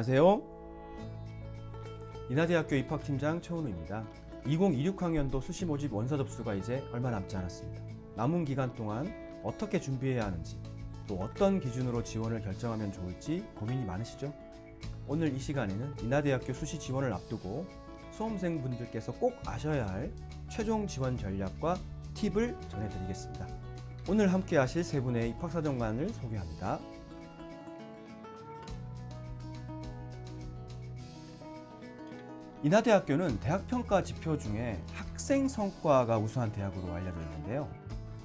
안녕하세요. 인하대학교 입학팀장 최은우입니다. 2026학년도 수시 모집 원서 접수가 이제 얼마 남지 않았습니다. 남은 기간 동안 어떻게 준비해야 하는지, 또 어떤 기준으로 지원을 결정하면 좋을지 고민이 많으시죠? 오늘 이 시간에는 인하대학교 수시 지원을 앞두고 수험생분들께서 꼭 아셔야 할 최종 지원 전략과 팁을 전해드리겠습니다. 오늘 함께 하실 세 분의 입학사정관을 소개합니다. 인하대학교는 대학평가 지표 중에 학생 성과가 우수한 대학으로 알려져 있는데요.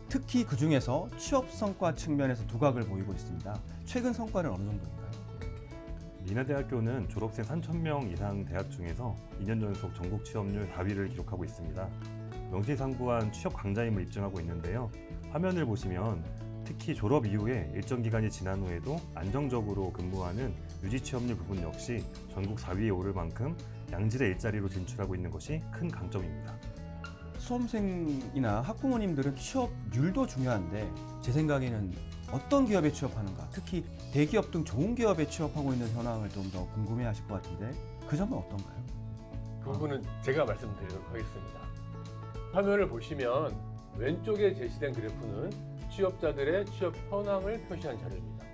특히 그 중에서 취업 성과 측면에서 두각을 보이고 있습니다. 최근 성과는 어느 정도인가요? 인하대학교는 졸업생 3,000명 이상 대학 중에서 2년 연속 전국 취업률 4위를 기록하고 있습니다. 명시상부한 취업 강자임을 입증하고 있는데요. 화면을 보시면 특히 졸업 이후에 일정 기간이 지난 후에도 안정적으로 근무하는 유지 취업률 부분 역시 전국 4위에 오를 만큼 양질의 일자리로 진출하고 있는 것이 큰 강점입니다. 수험생이나 학부모님들은 취업률도 중요한데 제 생각에는 어떤 기업에 취업하는가, 특히 대기업 등 좋은 기업에 취업하고 있는 현황을 좀 더 궁금해하실 것 같은데 그 점은 어떤가요? 그 부분은 제가 말씀드리도록 하겠습니다. 화면을 보시면 왼쪽에 제시된 그래프는 취업자들의 취업 현황을 표시한 자료입니다.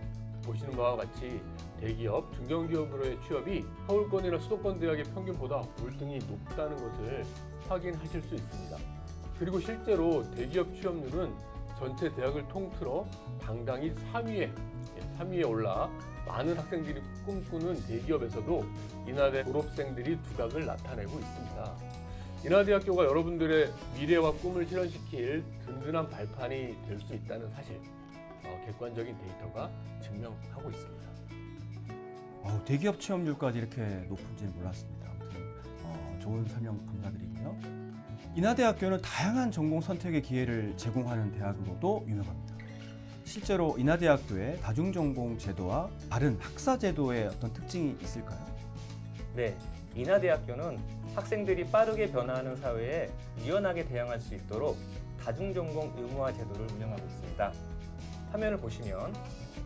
보시는 바와 같이 대기업, 중견기업으로의 취업이 서울권이나 수도권 대학의 평균보다 월등히 높다는 것을 확인하실 수 있습니다. 그리고 실제로 대기업 취업률은 전체 대학을 통틀어 당당히 3위에 올라 많은 학생들이 꿈꾸는 대기업에서도 인하대 졸업생들이 두각을 나타내고 있습니다. 인하대학교가 여러분들의 미래와 꿈을 실현시킬 든든한 발판이 될 수 있다는 사실, 객관적인 데이터가 증명하고 있습니다. 대기업 취업률까지 이렇게 높은지는 몰랐습니다. 아무튼 좋은 설명 감사드리고요. 인하대학교는 다양한 전공 선택의 기회를 제공하는 대학으로도 유명합니다. 실제로 인하대학교의 다중전공 제도와 다른 학사 제도의 어떤 특징이 있을까요? 네, 인하대학교는 학생들이 빠르게 변화하는 사회에 유연하게 대응할 수 있도록 다중전공 의무화 제도를 운영하고 있습니다. 화면을 보시면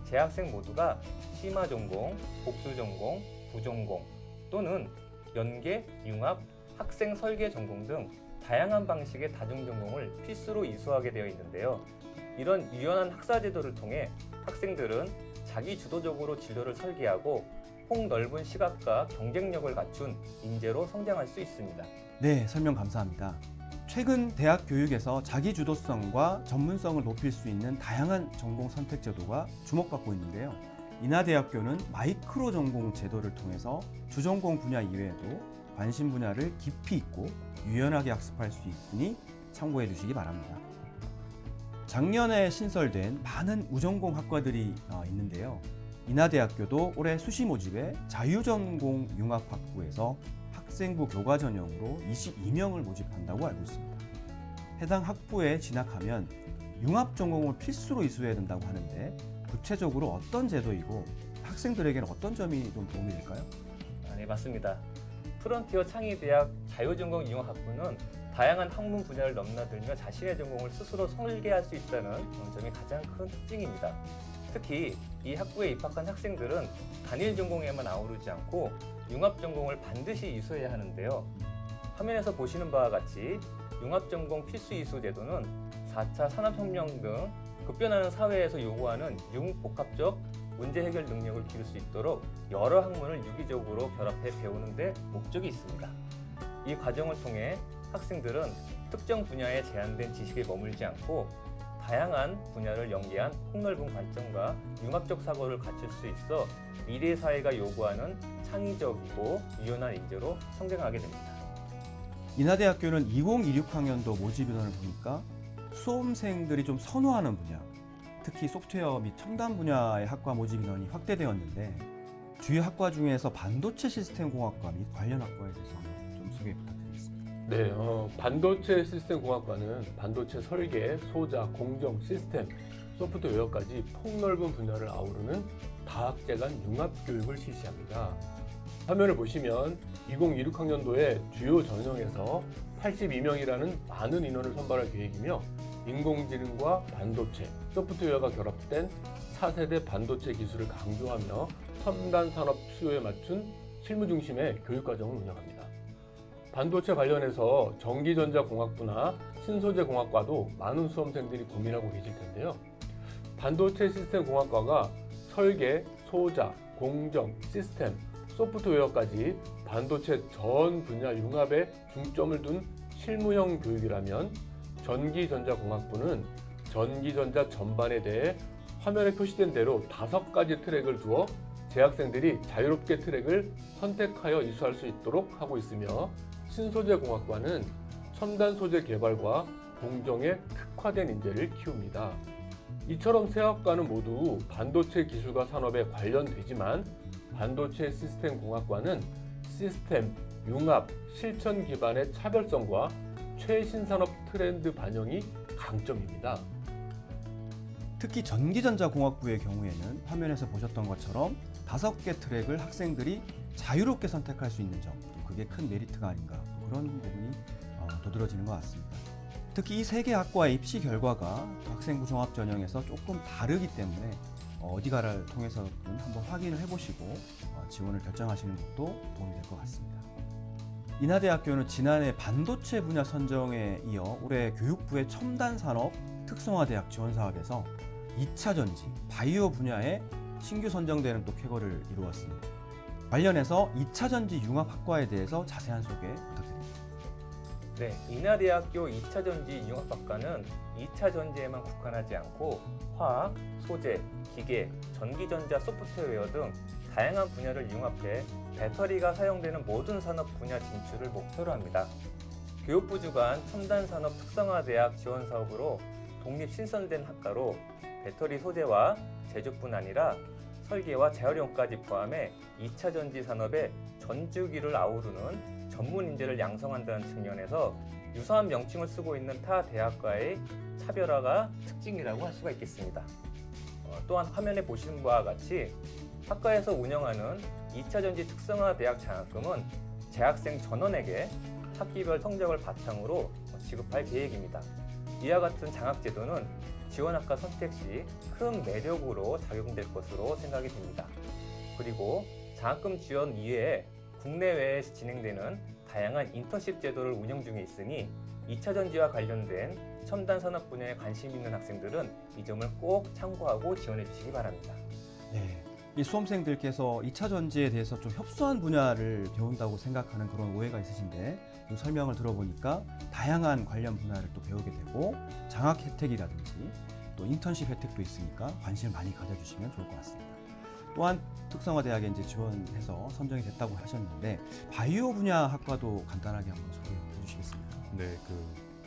재학생 모두가 심화전공, 복수전공, 부전공 또는 연계, 융합, 학생 설계 전공 등 다양한 방식의 다중전공을 필수로 이수하게 되어 있는데요. 이런 유연한 학사 제도를 통해 학생들은 자기 주도적으로 진로를 설계하고 폭넓은 시각과 경쟁력을 갖춘 인재로 성장할 수 있습니다. 네, 설명 감사합니다. 최근 대학 교육에서 자기 주도성과 전문성을 높일 수 있는 다양한 전공 선택 제도가 주목받고 있는데요. 인하대학교는 마이크로 전공 제도를 통해서 주전공 분야 이외에도 관심 분야를 깊이 있고 유연하게 학습할 수 있으니 참고해 주시기 바랍니다. 작년에 신설된 많은 우전공 학과들이 있는데요. 인하대학교도 올해 수시 모집에 자유전공 융합학부에서 학생부 교과 전형으로 22명을 모집한다고 알고 있습니다. 해당 학부에 진학하면 융합전공을 필수로 이수해야 된다고 하는데 구체적으로 어떤 제도이고 학생들에게는 어떤 점이 좀 도움이 될까요? 네, 맞습니다. 프론티어 창의대학 자유전공 융합학부는 다양한 학문 분야를 넘나들며 자신의 전공을 스스로 설계할 수 있다는 점이 가장 큰 특징입니다. 특히 이 학부에 입학한 학생들은 단일 전공에만 아우르지 않고 융합 전공을 반드시 이수해야 하는데요. 화면에서 보시는 바와 같이 융합 전공 필수 이수 제도는 4차 산업혁명 등 급변하는 사회에서 요구하는 융복합적 문제 해결 능력을 기를 수 있도록 여러 학문을 유기적으로 결합해 배우는 데 목적이 있습니다. 이 과정을 통해 학생들은 특정 분야에 제한된 지식에 머물지 않고 다양한 분야를 연계한 폭넓은 관점과 융합적 사고를 갖출 수 있어 미래 사회가 요구하는 창의적이고 유연한 인재로 성장하게 됩니다. 인하대학교는 2026학년도 모집 인원을 보니까 수험생들이 좀 선호하는 분야, 특히 소프트웨어 및 첨단 분야의 학과 모집 인원이 확대되었는데 주요 학과 중에서 반도체 시스템 공학과 및 관련 학과에 대해서 좀 소개 부탁드리겠습니다. 네, 반도체 시스템 공학과는 반도체 설계, 소자, 공정, 시스템, 소프트웨어까지 폭넓은 분야를 아우르는 다학제 간 융합 교육을 실시합니다. 화면을 보시면 2026학년도에 주요 전형에서 82명이라는 많은 인원을 선발할 계획이며 인공지능과 반도체, 소프트웨어가 결합된 차세대 반도체 기술을 강조하며 첨단 산업 수요에 맞춘 실무 중심의 교육과정을 운영합니다. 반도체 관련해서 전기전자공학부나 신소재공학과도 많은 수험생들이 고민하고 계실 텐데요. 반도체 시스템공학과가 설계, 소자, 공정, 시스템, 소프트웨어까지 반도체 전 분야 융합에 중점을 둔 실무형 교육이라면 전기전자공학부는 전기전자 전반에 대해 화면에 표시된 대로 5가지 트랙을 두어 재학생들이 자유롭게 트랙을 선택하여 이수할 수 있도록 하고 있으며 신소재공학과는 첨단 소재 개발과 공정에 특화된 인재를 키웁니다. 이처럼 세 학과는 모두 반도체 기술과 산업에 관련되지만 반도체 시스템 공학과는 시스템, 융합, 실천 기반의 차별성과 최신 산업 트렌드 반영이 강점입니다. 특히 전기전자공학부의 경우에는 화면에서 보셨던 것처럼 5개 트랙을 학생들이 자유롭게 선택할 수 있는 점, 그게 큰 메리트가 아닌가, 그런 부분이 도드러지는 것 같습니다. 특히 이 3개 학과의 입시 결과가 학생부 종합전형에서 조금 다르기 때문에 어디가를 통해서든 한번 확인을 해보시고 지원을 결정하시는 것도 도움이 될 것 같습니다. 인하대학교는 지난해 반도체 분야 선정에 이어 올해 교육부의 첨단산업 특성화대학 지원사업에서 2차 전지, 바이오 분야에 신규 선정되는 또 쾌거를 이루었습니다. 관련해서 2차 전지 융합학과에 대해서 자세한 소개 부탁드립니다. 네, 인하대학교 2차 전지 융합학과는 2차 전지에만 국한하지 않고 화학, 소재, 기계, 전기전자, 소프트웨어 등 다양한 분야를 융합해 배터리가 사용되는 모든 산업 분야 진출을 목표로 합니다. 교육부 주관 첨단산업 특성화대학 지원 사업으로 독립 신설된 학과로 배터리 소재와 제조뿐 아니라 설계와 재활용까지 포함해 2차 전지 산업의 전주기를 아우르는 전문 인재를 양성한다는 측면에서 유사한 명칭을 쓰고 있는 타 대학과의 차별화가 특징이라고 할 수가 있겠습니다. 또한 화면에 보시는 바와 같이 학과에서 운영하는 2차 전지 특성화 대학 장학금은 재학생 전원에게 학기별 성적을 바탕으로 지급할 계획입니다. 이와 같은 장학제도는 지원학과 선택 시 큰 매력으로 작용될 것으로 생각이 됩니다. 그리고 장학금 지원 이외에 국내외에서 진행되는 다양한 인턴십 제도를 운영 중에 있으니 2차 전지와 관련된 첨단 산업 분야에 관심 있는 학생들은 이 점을 꼭 참고하고 지원해 주시기 바랍니다. 네, 이 수험생들께서 2차 전지에 대해서 좀 협소한 분야를 배운다고 생각하는 그런 오해가 있으신데 이 설명을 들어보니까 다양한 관련 분야를 또 배우게 되고 장학 혜택이라든지 또 인턴십 혜택도 있으니까 관심을 많이 가져주시면 좋을 것 같습니다. 또한 특성화대학에 이제 지원해서 선정이 됐다고 하셨는데 바이오 분야 학과도 간단하게 한번 소개해 주시겠습니까? 네,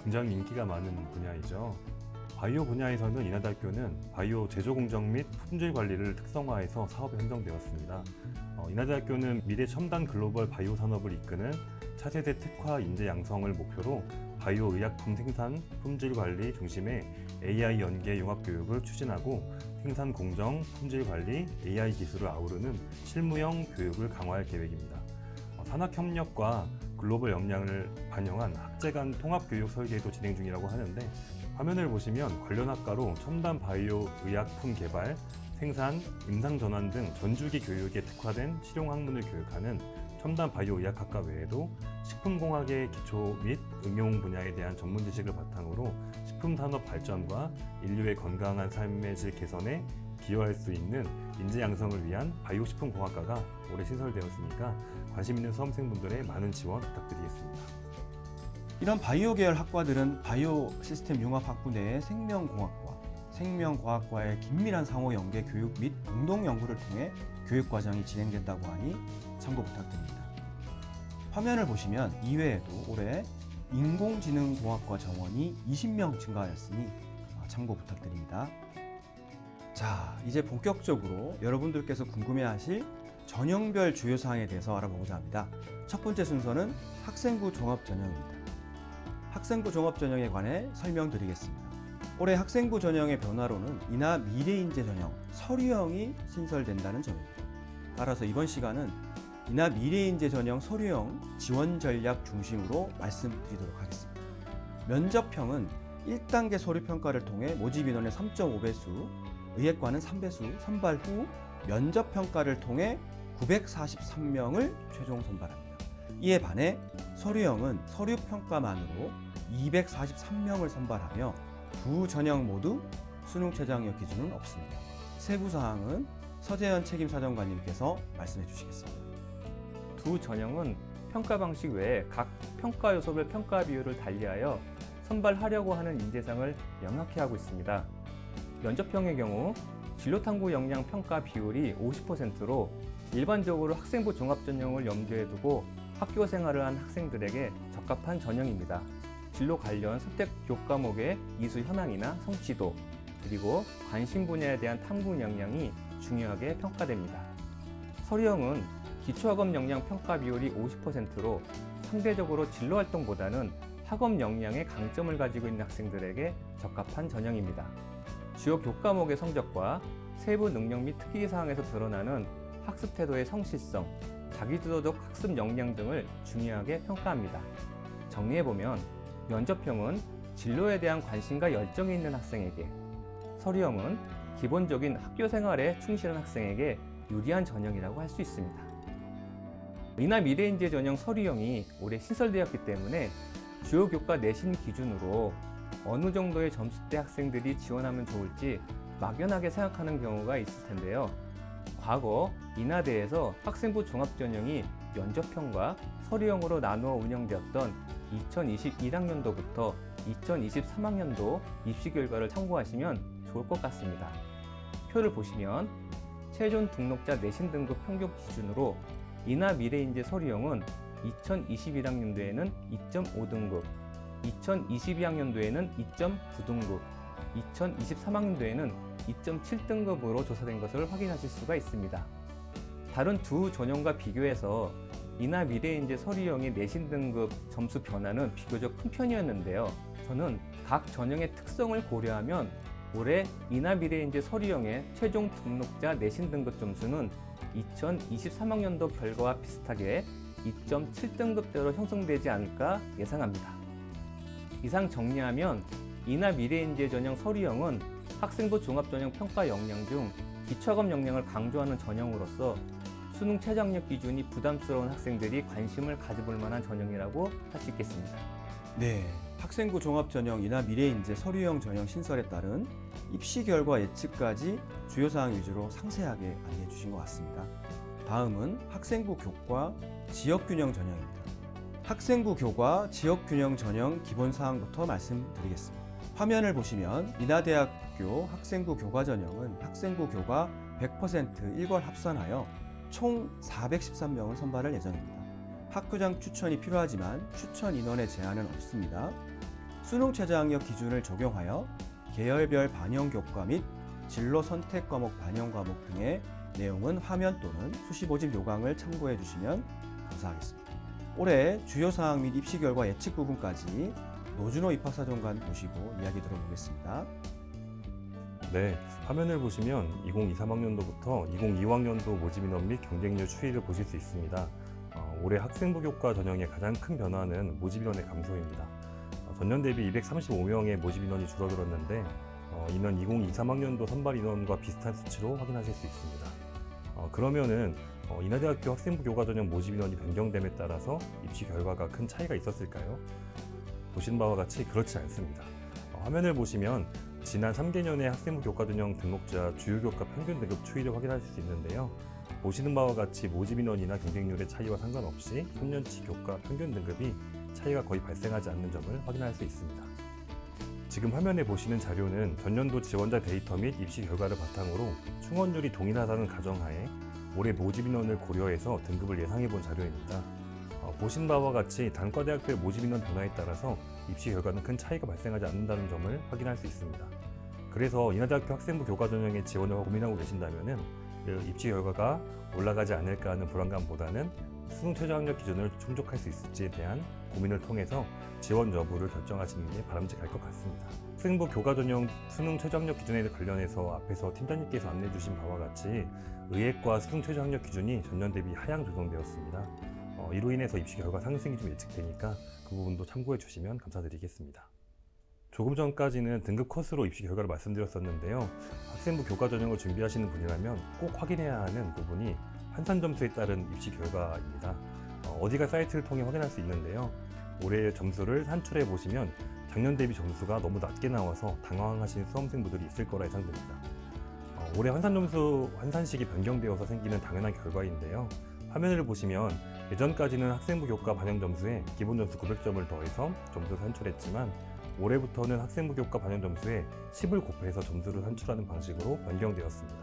굉장히 인기가 많은 분야이죠. 바이오 분야에서는 인하대학교는 바이오 제조 공정 및 품질 관리를 특성화해서 사업에 선정되었습니다. 인하대학교는 미래 첨단 글로벌 바이오 산업을 이끄는 차세대 특화 인재 양성을 목표로 바이오 의약품 생산, 품질 관리 중심의 AI 연계 융합 교육을 추진하고 생산 공정, 품질 관리, AI 기술을 아우르는 실무형 교육을 강화할 계획입니다. 산학협력과 글로벌 역량을 반영한 학제 간 통합교육 설계도 진행 중이라고 하는데 화면을 보시면 관련 학과로 첨단 바이오 의약품 개발, 생산, 임상 전환 등 전주기 교육에 특화된 실용학문을 교육하는 첨단 바이오 의학학과 외에도 식품공학의 기초 및 응용 분야에 대한 전문 지식을 바탕으로 식품 산업 발전과 인류의 건강한 삶의 질 개선에 기여할 수 있는 인재 양성을 위한 바이오 식품공학과가 올해 신설되었으니까 관심 있는 수험생분들의 많은 지원 부탁드리겠습니다. 이런 바이오 계열 학과들은 바이오 시스템 융합 학부 내의 생명공학과, 생명과학과의 긴밀한 상호 연계 교육 및 공동 연구를 통해 교육 과정이 진행된다고 하니 참고 부탁드립니다. 화면을 보시면 이외에도 올해 인공지능공학과 정원이 20명 증가하였으니 참고 부탁드립니다. 자, 이제 본격적으로 여러분들께서 궁금해하실 전형별 주요 사항에 대해서 알아보고자 합니다. 첫 번째 순서는 학생부 종합전형입니다. 학생부 종합전형에 관해 설명드리겠습니다. 올해 학생부 전형의 변화로는 인하 미래인재 전형 서류형이 신설된다는 점입니다. 따라서 이번 시간은 인하 미래인재 전형 서류형 지원 전략 중심으로 말씀드리도록 하겠습니다. 면접형은 1단계 서류 평가를 통해 모집 인원의 3.5배수, 의예과는 3배수 선발 후 면접 평가를 통해 943명을 최종 선발합니다. 이에 반해 서류형은 서류 평가만으로 243명을 선발하며 두 전형 모두 수능 최저학력 기준은 없습니다. 세부 사항은 서재현 책임사정관님께서 말씀해 주시겠습니다. 두 전형은 평가 방식 외에 각 평가 요소별 평가 비율을 달리하여 선발하려고 하는 인재상을 명확히 하고 있습니다. 면접형의 경우 진로탐구 역량 평가 비율이 50%로 일반적으로 학생부 종합 전형을 염두에 두고 학교 생활을 한 학생들에게 적합한 전형입니다. 진로 관련 선택 교과목의 이수 현황이나 성취도, 그리고 관심 분야에 대한 탐구 역량이 중요하게 평가됩니다. 서류형은 기초학업 역량 평가 비율이 50%로 상대적으로 진로 활동보다는 학업 역량에 강점을 가지고 있는 학생들에게 적합한 전형입니다. 주요 교과목의 성적과 세부 능력 및 특기사항에서 드러나는 학습 태도의 성실성, 자기주도적 학습 역량 등을 중요하게 평가합니다. 정리해보면 면접형은 진로에 대한 관심과 열정이 있는 학생에게, 서류형은 기본적인 학교 생활에 충실한 학생에게 유리한 전형이라고 할 수 있습니다. 이나 미래인재 전형 서류형이 올해 신설되었기 때문에 주요 교과 내신 기준으로 어느 정도의 점수대 학생들이 지원하면 좋을지 막연하게 생각하는 경우가 있을 텐데요. 과거 인하대에서 학생부 종합전형이 면접형과 서류형으로 나누어 운영되었던 2021학년도부터 2023학년도 입시 결과를 참고하시면 좋을 것 같습니다. 표를 보시면 최종 등록자 내신 등급 평균 기준으로 이나 미래인재 서류형은 2021학년도에는 2.5등급, 2022학년도에는 2.9등급, 2023학년도에는 2.7등급으로 조사된 것을 확인하실 수가 있습니다. 다른 두 전형과 비교해서 이나 미래인재 서류형의 내신 등급 점수 변화는 비교적 큰 편이었는데요. 저는 각 전형의 특성을 고려하면 올해 이나 미래인재 서류형의 최종 등록자 내신 등급 점수는 2023학년도 결과와 비슷하게 2.7등급대로 형성되지 않을까 예상합니다. 이상 정리하면 이나 미래인재 전형 서류형은 학생부 종합전형 평가 역량 중 기초학업 역량을 강조하는 전형으로서 수능 최저학력 기준이 부담스러운 학생들이 관심을 가져볼 만한 전형이라고 할 수 있겠습니다. 네, 학생부 종합전형 이나 미래인재 서류형 전형 신설에 따른 입시 결과 예측까지 주요 사항 위주로 상세하게 안내해 주신 것 같습니다. 다음은 학생부 교과 지역균형 전형입니다. 학생부 교과 지역균형 전형 기본 사항부터 말씀드리겠습니다. 화면을 보시면 인하대학교 학생부 교과 전형은 학생부 교과 100% 일괄 합산하여 총 413명을 선발할 예정입니다. 학교장 추천이 필요하지만 추천 인원의 제한은 없습니다. 수능 최저학력 기준을 적용하여 계열별 반영 교과 및 진로 선택 과목 반영 과목 등의 내용은 화면 또는 수시 모집 요강을 참고해 주시면 감사하겠습니다. 올해 주요 사항 및 입시 결과 예측 부분까지 노준호 입학사정관 모시고 이야기 들어보겠습니다. 네, 화면을 보시면 2023학년도부터 2025학년도 모집 인원 및 경쟁률 추이를 보실 수 있습니다. 올해 학생부 교과 전형의 가장 큰 변화는 모집 인원의 감소입니다. 전년 대비 235명의 모집 인원이 줄어들었는데 이는 2023학년도 선발 인원과 비슷한 수치로 확인하실 수 있습니다. 그러면은 인하대학교 학생부 교과 전형 모집 인원이 변경됨에 따라서 입시 결과가 큰 차이가 있었을까요? 보신 바와 같이 그렇지 않습니다. 화면을 보시면 지난 3개년의 학생부 교과 전형 등록자 주요 교과 평균 등급 추이를 확인하실 수 있는데요. 보시는 바와 같이 모집 인원이나 경쟁률의 차이와 상관없이 3년치 교과 평균 등급이 차이가 거의 발생하지 않는 점을 확인할 수 있습니다. 지금 화면에 보시는 자료는 전년도 지원자 데이터 및 입시 결과를 바탕으로 충원율이 동일하다는 가정하에 올해 모집 인원을 고려해서 등급을 예상해 본 자료입니다. 보신 바와 같이 단과대학교의 모집 인원 변화에 따라서 입시 결과는 큰 차이가 발생하지 않는다는 점을 확인할 수 있습니다. 그래서 인하대학교 학생부 교과 전형의 지원을 고민하고 계신다면 입시 결과가 올라가지 않을까 하는 불안감보다는 수능 최저학력 기준을 충족할 수 있을지에 대한 고민을 통해서 지원 여부를 결정하시는 게 바람직할 것 같습니다. 학생부 교과 전형 수능 최저학력 기준에 관련해서 앞에서 팀장님께서 안내해 주신 바와 같이 의예과 수능 최저학력 기준이 전년 대비 하향 조정되었습니다. 이로 인해서 입시 결과 상승이 좀 예측되니까 그 부분도 참고해 주시면 감사드리겠습니다. 조금 전까지는 등급 컷으로 입시 결과를 말씀드렸었는데요. 학생부 교과 전형을 준비하시는 분이라면 꼭 확인해야 하는 부분이 환산 점수에 따른 입시 결과입니다. 어디가 사이트를 통해 확인할 수 있는데요. 올해의 점수를 산출해 보시면 작년 대비 점수가 너무 낮게 나와서 당황하신 수험생분들이 있을 거라 예상됩니다. 올해 환산 점수 환산식이 변경되어서 생기는 당연한 결과인데요. 화면을 보시면 예전까지는 학생부 교과 반영 점수에 기본 점수 900점을 더해서 점수를 산출했지만 올해부터는 학생부 교과 반영 점수에 10을 곱해서 점수를 산출하는 방식으로 변경되었습니다.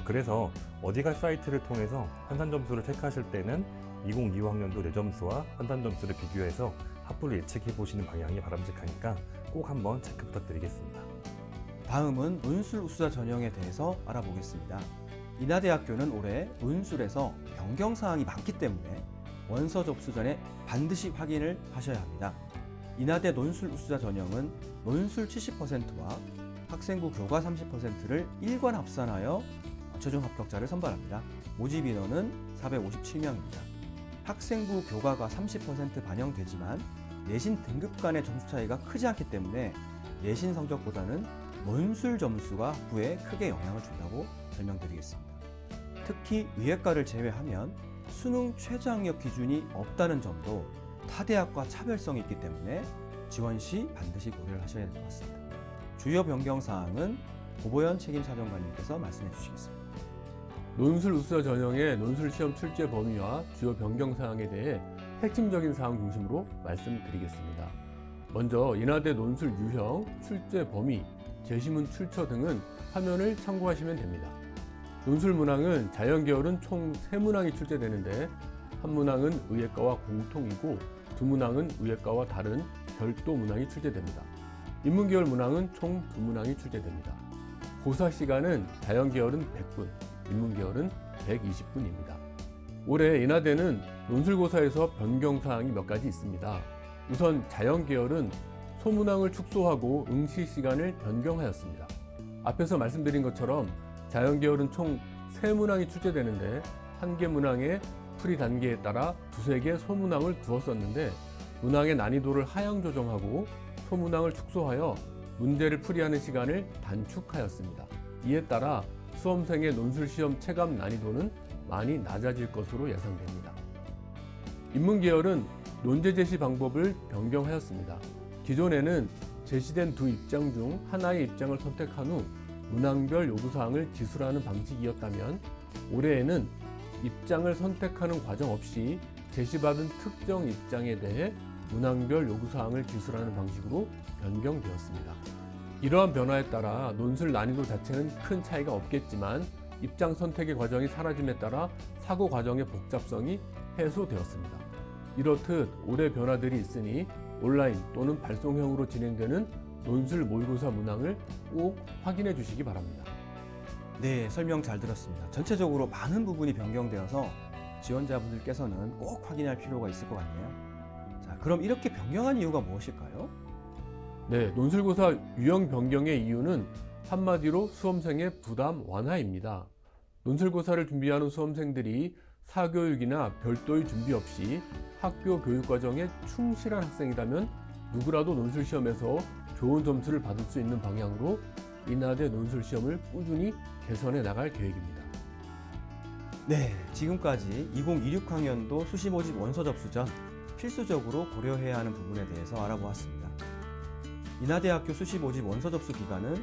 그래서 어디가 사이트를 통해서 환산 점수를 체크하실 때는 2025학년도 내 점수와 환산 점수를 비교해서 합부를 예측해 보시는 방향이 바람직하니까 꼭 한번 체크 부탁드리겠습니다. 다음은 논술 우수자 전형에 대해서 알아보겠습니다. 인하대학교는 올해 논술에서 변경 사항이 많기 때문에 원서 접수 전에 반드시 확인을 하셔야 합니다. 인하대 논술 우수자 전형은 논술 70%와 학생부 교과 30%를 일괄 합산하여 최종 합격자를 선발합니다. 모집 인원은 457명입니다. 학생부 교과가 30% 반영되지만 내신 등급 간의 점수 차이가 크지 않기 때문에 내신 성적보다는 논술 점수가 학부에 크게 영향을 준다고 설명드리겠습니다. 특히 의예과를 제외하면 수능 최저학력 기준이 없다는 점도 타 대학과 차별성이 있기 때문에 지원 시 반드시 고려를 하셔야 될 것 같습니다. 주요 변경 사항은 고보현 책임사정관님께서 말씀해 주시겠습니다. 논술 우수자 전형의 논술 시험 출제 범위와 주요 변경 사항에 대해 핵심적인 사항 중심으로 말씀드리겠습니다. 먼저 인하대 논술 유형, 출제 범위, 제시문 출처 등은 화면을 참고하시면 됩니다. 논술 문항은 자연계열은 총 3문항이 출제되는데 한 문항은 의예과와 공통이고 두 문항은 의예과와 다른 별도 문항이 출제됩니다. 인문계열 문항은 총 2문항이 출제됩니다. 고사 시간은 자연계열은 100분, 인문계열은 120분입니다. 올해 인하대는 논술고사에서 변경사항이 몇 가지 있습니다. 우선 자연계열은 소문항을 축소하고 응시 시간을 변경하였습니다. 앞에서 말씀드린 것처럼 자연계열은 총 3문항이 출제되는데 한 개 문항의 풀이 단계에 따라 두세 개 소문항을 두었었는데 문항의 난이도를 하향 조정하고 소문항을 축소하여 문제를 풀이하는 시간을 단축하였습니다. 이에 따라 수험생의 논술시험 체감 난이도는 많이 낮아질 것으로 예상됩니다. 인문계열은 논제 제시 방법을 변경하였습니다. 기존에는 제시된 두 입장 중 하나의 입장을 선택한 후 문항별 요구사항을 지술하는 방식이었다면 올해에는 입장을 선택하는 과정 없이 제시받은 특정 입장에 대해 문항별 요구사항을 기술하는 방식으로 변경되었습니다. 이러한 변화에 따라 논술 난이도 자체는 큰 차이가 없겠지만 입장 선택의 과정이 사라짐에 따라 사고 과정의 복잡성이 해소되었습니다. 이렇듯 올해 변화들이 있으니 온라인 또는 발송형으로 진행되는 논술 모의고사 문항을 꼭 확인해 주시기 바랍니다. 네, 설명 잘 들었습니다. 전체적으로 많은 부분이 변경되어서 지원자분들께서는 꼭 확인할 필요가 있을 것 같네요. 자, 그럼 이렇게 변경한 이유가 무엇일까요? 네, 논술고사 유형 변경의 이유는 한마디로 수험생의 부담 완화입니다. 논술고사를 준비하는 수험생들이 사교육이나 별도의 준비 없이 학교 교육과정에 충실한 학생이라면 누구라도 논술시험에서 좋은 점수를 받을 수 있는 방향으로 인하대 논술시험을 꾸준히 개선해 나갈 계획입니다. 네, 지금까지 2026학년도 수시 모집 원서 접수 전 필수적으로 고려해야 하는 부분에 대해서 알아보았습니다. 인하대학교 수시 모집 원서 접수 기간은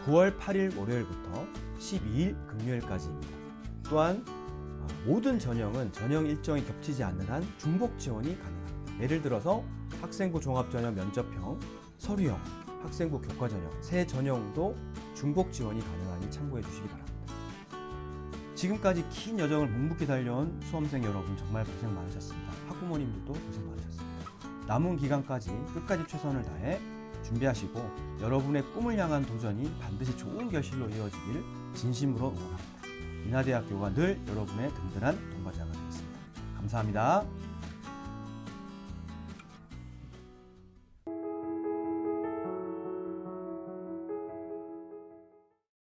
9월 8일 월요일부터 12일 금요일까지입니다. 또한 모든 전형은 전형 일정이 겹치지 않는 한 중복 지원이 가능합니다. 예를 들어서 학생부 종합전형 면접형, 서류형, 학생부 교과전형, 세 전형도 중복 지원이 가능하니 참고해 주시기 바랍니다. 지금까지 긴 여정을 묵묵히 달려온 수험생 여러분 정말 고생 많으셨습니다. 학부모님들도 고생 많으셨습니다. 남은 기간까지 끝까지 최선을 다해 준비하시고 여러분의 꿈을 향한 도전이 반드시 좋은 결실로 이어지길 진심으로 응원합니다. 인하대학교가 늘 여러분의 든든한 동반자가 되겠습니다. 감사합니다.